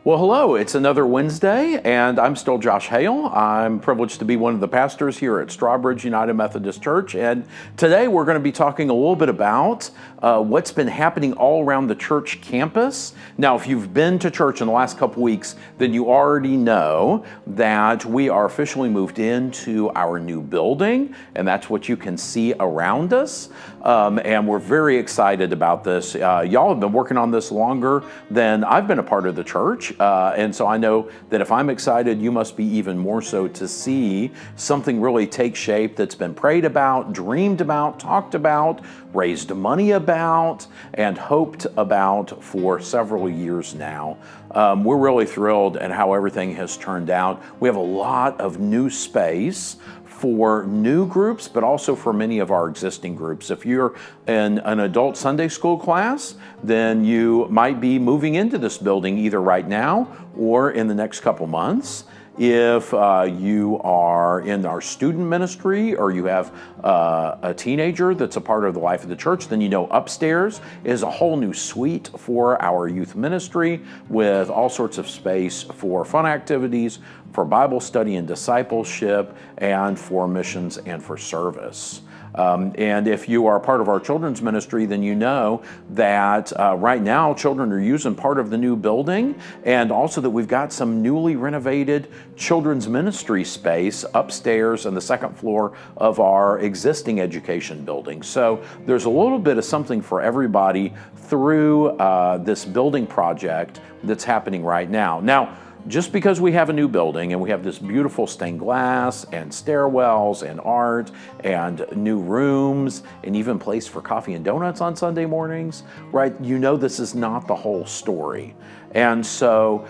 Well, hello, it's another Wednesday, and I'm still Josh Hale. I'm privileged to be one of the pastors here at Strawbridge United Methodist Church, and today we're going to be talking a little bit about what's been happening all around the church campus. Now, if you've been to church in the last couple weeks, then you already know that we are officially moved into our new building, and that's what you can see around us, and we're very excited about this. Y'all have been working on this longer than I've been a part of the church. And so I know that if I'm excited, you must be even more so to see something really take shape that's been prayed about, dreamed about, talked about, raised money about, and hoped about for several years now. We're really thrilled at how everything has turned out. We have a lot of new space for new groups, but also for many of our existing groups. If you're in an adult Sunday school class, then you might be moving into this building either right now or in the next couple months. If you are in our student ministry or you have a teenager that's a part of the life of the church, then you know upstairs is a whole new suite for our youth ministry with all sorts of space for fun activities, for Bible study and discipleship, and for missions and for service. And if you are part of our children's ministry, then you know that right now children are using part of the new building, and also that we've got some newly renovated children's ministry space upstairs on the second floor of our existing education building. So there's a little bit of something for everybody through this building project that's happening right now. Now, just because we have a new building and we have this beautiful stained glass and stairwells and art and new rooms and even place for coffee and donuts on Sunday mornings, right? You know this is not the whole story. And so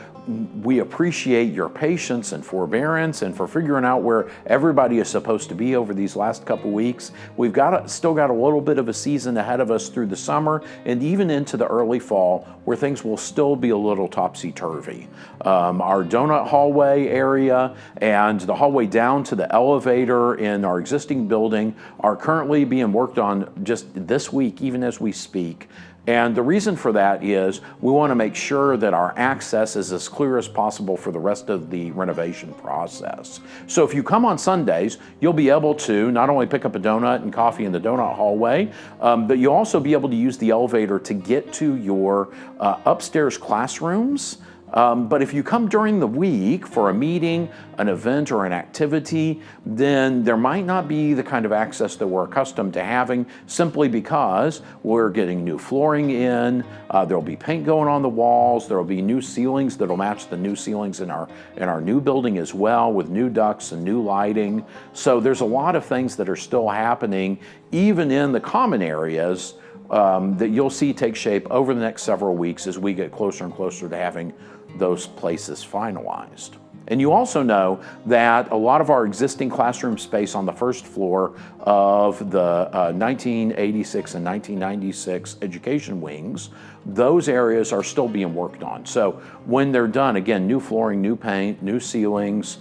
we appreciate your patience and forbearance and for figuring out where everybody is supposed to be over these last couple weeks. We've still got a little bit of a season ahead of us through the summer and even into the early fall where things will still be a little topsy-turvy. Our donut hallway area and the hallway down to the elevator in our existing building are currently being worked on just this week, even as we speak. And the reason for that is we want to make sure that our access is as clear as possible for the rest of the renovation process. So if you come on Sundays, you'll be able to not only pick up a donut and coffee in the donut hallway, but you'll also be able to use the elevator to get to your upstairs classrooms. But if you come during the week for a meeting, an event, or an activity, then there might not be the kind of access that we're accustomed to having simply because we're getting new flooring in, there'll be paint going on the walls, there'll be new ceilings that'll match the new ceilings in our new building as well with new ducts and new lighting. So there's a lot of things that are still happening even in the common areas that you'll see take shape over the next several weeks as we get closer and closer to having those places finalized. And you also know that a lot of our existing classroom space on the first floor of the 1986 and 1996 education wings, those areas are still being worked on. So when they're done, again, new flooring, new paint, new ceilings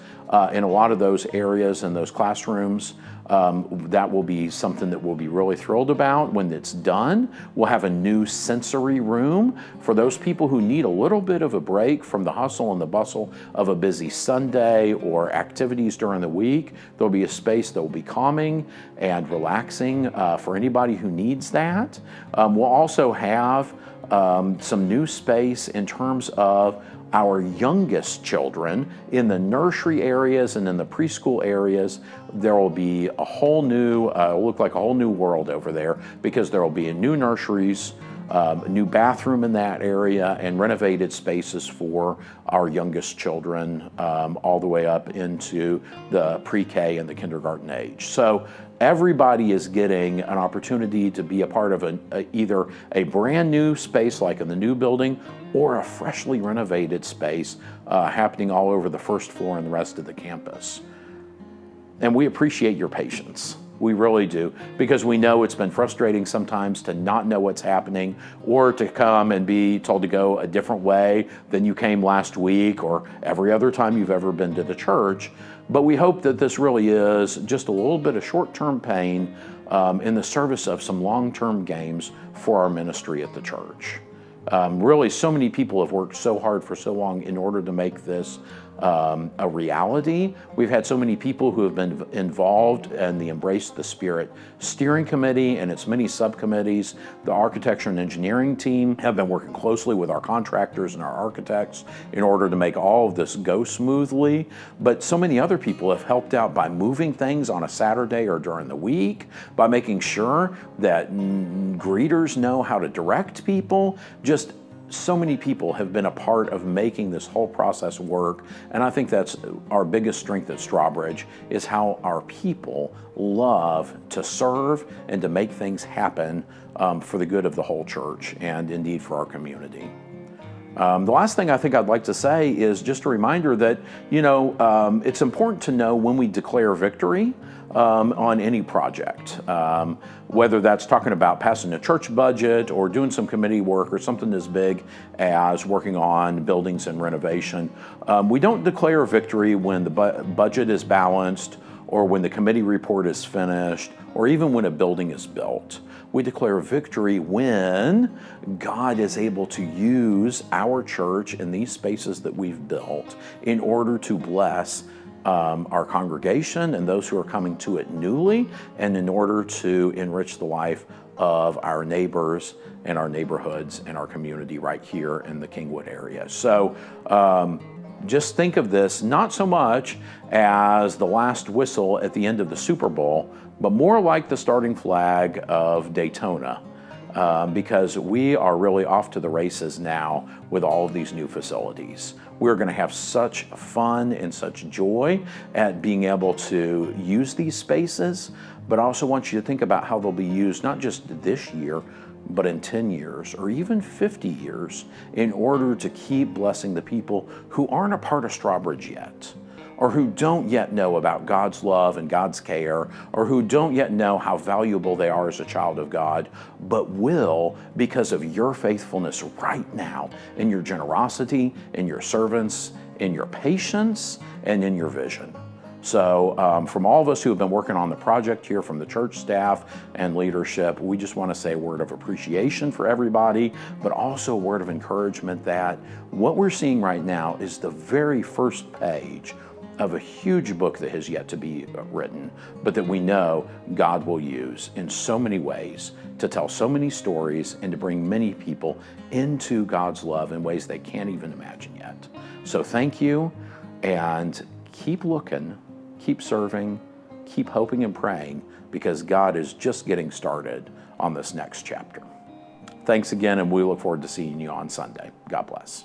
in a lot of those areas and those classrooms, that will be something that we'll be really thrilled about. When it's done, we'll have a new sensory room for those people who need a little bit of a break from the hustle and the bustle of a busy Sunday or activities during the week. There'll be a space that will be calming and relaxing for anybody who needs that. We'll also have some new space in terms of our youngest children in the nursery areas and in the preschool areas. There will be a whole new, look like a whole new world over there because there will be new nurseries, a new bathroom in that area, and renovated spaces for our youngest children all the way up into the pre-K and the kindergarten age. So everybody is getting an opportunity to be a part of either a brand new space like in the new building or a freshly renovated space happening all over the first floor and the rest of the campus. And we appreciate your patience. We really do, because we know it's been frustrating sometimes to not know what's happening or to come and be told to go a different way than you came last week or every other time you've ever been to the church. But we hope that this really is just a little bit of short-term pain in the service of some long-term gains for our ministry at the church. Really, so many people have worked so hard for so long in order to make this a reality. We've had so many people who have been involved in the Embrace the Spirit Steering Committee and its many subcommittees. The architecture and engineering team have been working closely with our contractors and our architects in order to make all of this go smoothly. But so many other people have helped out by moving things on a Saturday or during the week, by making sure that greeters know how to direct people. Just so many people have been a part of making this whole process work, and I think that's our biggest strength at Strawbridge, is how our people love to serve and to make things happen for the good of the whole church and indeed for our community. The last thing I think I'd like to say is just a reminder that, it's important to know when we declare victory on any project, whether that's talking about passing a church budget or doing some committee work or something as big as working on buildings and renovation. We don't declare victory when the budget is balanced or when the committee report is finished or even when a building is built. We declare victory when God is able to use our church in these spaces that we've built in order to bless our congregation and those who are coming to it newly, and in order to enrich the life of our neighbors and our neighborhoods and our community right here in the Kingwood area. So just think of this not so much as the last whistle at the end of the Super Bowl, but more like the starting flag of Daytona. Because we are really off to the races now with all of these new facilities. We're going to have such fun and such joy at being able to use these spaces, but I also want you to think about how they'll be used not just this year, but in 10 years or even 50 years in order to keep blessing the people who aren't a part of Strawbridge yet, or who don't yet know about God's love and God's care, or who don't yet know how valuable they are as a child of God, but will because of your faithfulness right now, in your generosity, in your servants, in your patience, and in your vision. So from all of us who have been working on the project here, from the church staff and leadership, we just want to say a word of appreciation for everybody, but also a word of encouragement that what we're seeing right now is the very first page of a huge book that has yet to be written, but that we know God will use in so many ways to tell so many stories and to bring many people into God's love in ways they can't even imagine yet. So thank you, and keep looking, keep serving, keep hoping and praying, because God is just getting started on this next chapter. Thanks again, and we look forward to seeing you on Sunday. God bless.